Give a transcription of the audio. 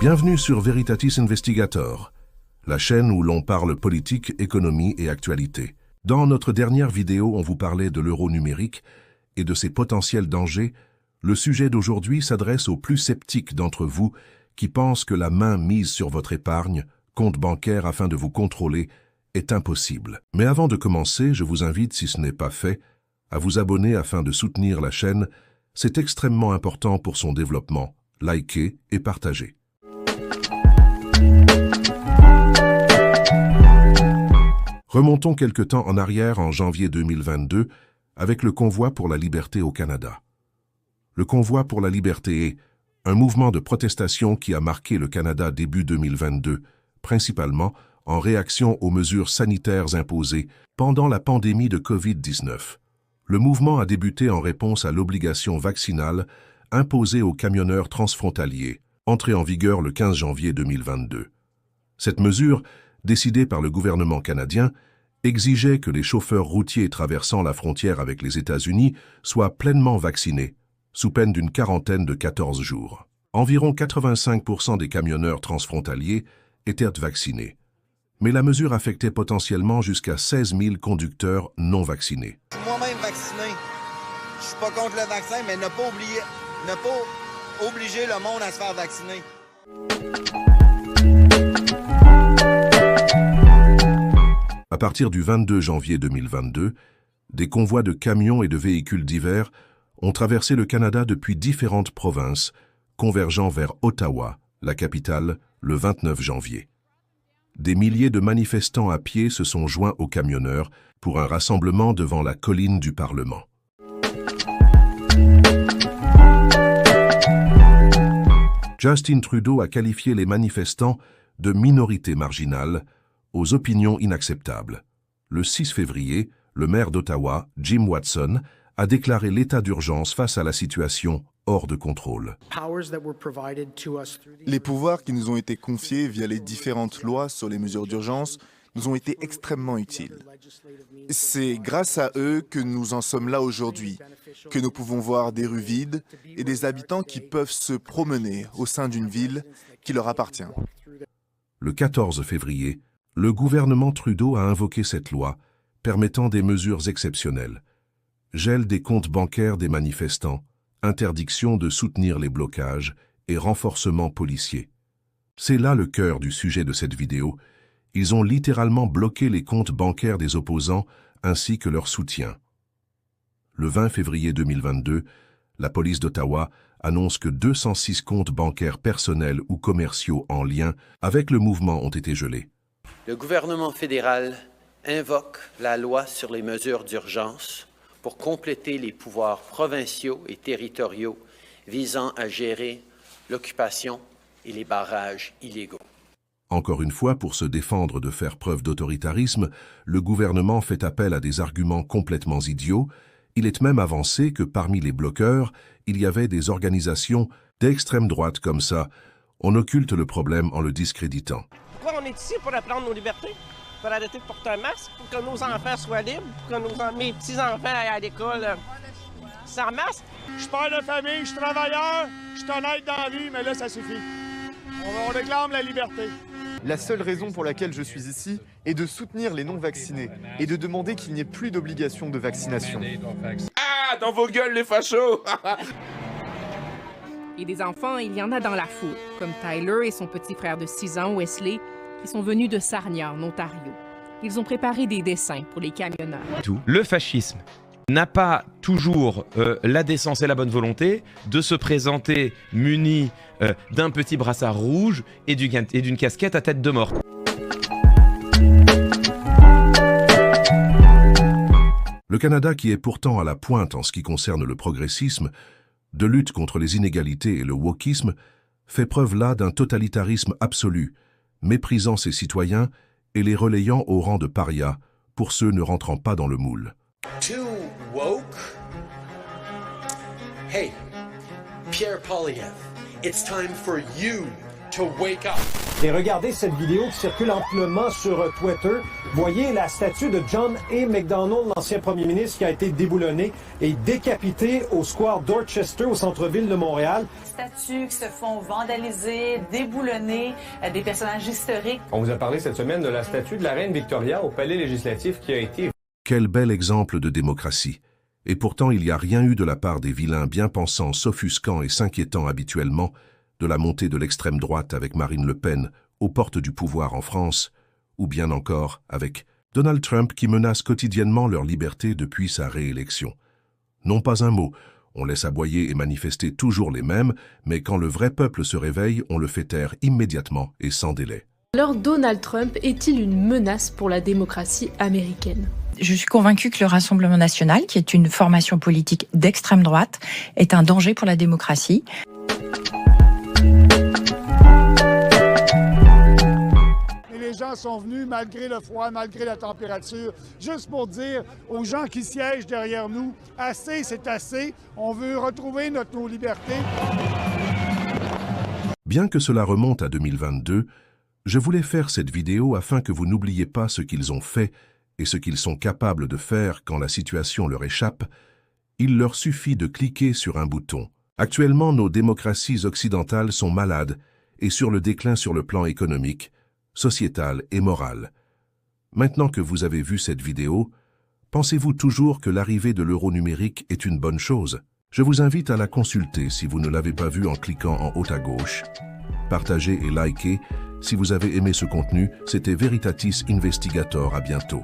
Bienvenue sur Veritatis Investigator, la chaîne où l'on parle politique, économie et actualité. Dans notre dernière vidéo, on vous parlait de l'euro numérique et de ses potentiels dangers. Le sujet d'aujourd'hui s'adresse aux plus sceptiques d'entre vous qui pensent que la main mise sur votre épargne, compte bancaire afin de vous contrôler, est impossible. Mais avant de commencer, je vous invite, si ce n'est pas fait, à vous abonner afin de soutenir la chaîne. C'est extrêmement important pour son développement. Likez et partagez. Remontons quelque temps en arrière en janvier 2022 avec le Convoi pour la liberté au Canada. Le Convoi pour la liberté est un mouvement de protestation qui a marqué le Canada début 2022, principalement en réaction aux mesures sanitaires imposées pendant la pandémie de COVID-19. Le mouvement a débuté en réponse à l'obligation vaccinale imposée aux camionneurs transfrontaliers, entrée en vigueur le 15 janvier 2022. Cette mesure, décidée par le gouvernement canadien, exigeait que les chauffeurs routiers traversant la frontière avec les États-Unis soient pleinement vaccinés, sous peine d'une quarantaine de 14 jours. Environ 85% des camionneurs transfrontaliers étaient vaccinés, mais la mesure affectait potentiellement jusqu'à 16 000 conducteurs non vaccinés. Moi-même vacciné, je suis pas contre le vaccin, mais ne pas obliger le monde à se faire vacciner. À partir du 22 janvier 2022, des convois de camions et de véhicules divers ont traversé le Canada depuis différentes provinces, convergeant vers Ottawa, la capitale, le 29 janvier. Des milliers de manifestants à pied se sont joints aux camionneurs pour un rassemblement devant la colline du Parlement. Justin Trudeau a qualifié les manifestants de minorité marginale, aux opinions inacceptables. Le 6 février, le maire d'Ottawa, Jim Watson, a déclaré l'état d'urgence face à la situation hors de contrôle. Les pouvoirs qui nous ont été confiés via les différentes lois sur les mesures d'urgence nous ont été extrêmement utiles. C'est grâce à eux que nous en sommes là aujourd'hui, que nous pouvons voir des rues vides et des habitants qui peuvent se promener au sein d'une ville qui leur appartient. Le 14 février, le gouvernement Trudeau a invoqué cette loi, permettant des mesures exceptionnelles. Gel des comptes bancaires des manifestants, interdiction de soutenir les blocages et renforcement policier. C'est là le cœur du sujet de cette vidéo. Ils ont littéralement bloqué les comptes bancaires des opposants ainsi que leur soutien. Le 20 février 2022, la police d'Ottawa annonce que 206 comptes bancaires personnels ou commerciaux en lien avec le mouvement ont été gelés. Le gouvernement fédéral invoque la loi sur les mesures d'urgence pour compléter les pouvoirs provinciaux et territoriaux visant à gérer l'occupation et les barrages illégaux. Encore une fois, pour se défendre de faire preuve d'autoritarisme, le gouvernement fait appel à des arguments complètement idiots. Il est même avancé que parmi les bloqueurs, il y avait des organisations d'extrême droite comme ça. On occulte le problème en le discréditant. Pourquoi on est ici pour apprendre nos libertés, pour arrêter de porter un masque, pour que nos enfants soient libres, pour que mes petits-enfants aillent à l'école sans masque? Je suis père de famille, je suis travailleur, je suis honnête dans la vie, mais là, ça suffit. On réclame la liberté. La seule raison pour laquelle je suis ici est de soutenir les non-vaccinés et de demander qu'il n'y ait plus d'obligation de vaccination. Ah, dans vos gueules, les fachos! Et des enfants, il y en a dans la foule, comme Tyler et son petit frère de 6 ans, Wesley, qui sont venus de Sarnia, en Ontario. Ils ont préparé des dessins pour les camionneurs. Le fascisme n'a pas toujours la décence et la bonne volonté de se présenter muni d'un petit brassard rouge et d'une casquette à tête de mort. Le Canada, qui est pourtant à la pointe en ce qui concerne le progressisme, de lutte contre les inégalités et le wokisme, fait preuve là d'un totalitarisme absolu, méprisant ses citoyens et les relayant au rang de parias pour ceux ne rentrant pas dans le moule. Too woke? Hey, Pierre Poilievre, it's time for you to wake up. Et regardez cette vidéo qui circule amplement sur Twitter. Voyez la statue de John A. Macdonald, l'ancien premier ministre, qui a été déboulonné et décapité au square Dorchester, au centre-ville de Montréal. Statues qui se font vandaliser, déboulonner, des personnages historiques. On vous a parlé cette semaine de la statue de la reine Victoria au palais législatif qui a été... Quel bel exemple de démocratie. Et pourtant, il n'y a rien eu de la part des vilains bien-pensants s'offusquant et s'inquiétant habituellement de la montée de l'extrême droite avec Marine Le Pen aux portes du pouvoir en France, ou bien encore avec Donald Trump qui menace quotidiennement leur liberté depuis sa réélection. Non pas un mot, on laisse aboyer et manifester toujours les mêmes, mais quand le vrai peuple se réveille, on le fait taire immédiatement et sans délai. Alors Donald Trump est-il une menace pour la démocratie américaine ? Je suis convaincue que le Rassemblement national, qui est une formation politique d'extrême droite, est un danger pour la démocratie. Les gens sont venus malgré le froid, malgré la température, juste pour dire aux gens qui siègent derrière nous, assez, c'est assez, on veut retrouver nos libertés. Bien que cela remonte à 2022, je voulais faire cette vidéo afin que vous n'oubliez pas ce qu'ils ont fait et ce qu'ils sont capables de faire quand la situation leur échappe. Il leur suffit de cliquer sur un bouton. Actuellement, nos démocraties occidentales sont malades et sur le déclin sur le plan économique, sociétal et moral. Maintenant que vous avez vu cette vidéo, pensez-vous toujours que l'arrivée de l'euro numérique est une bonne chose? Je vous invite à la consulter si vous ne l'avez pas vue en cliquant en haut à gauche. Partagez et likez. Si vous avez aimé ce contenu, c'était Veritatis Investigator. À bientôt.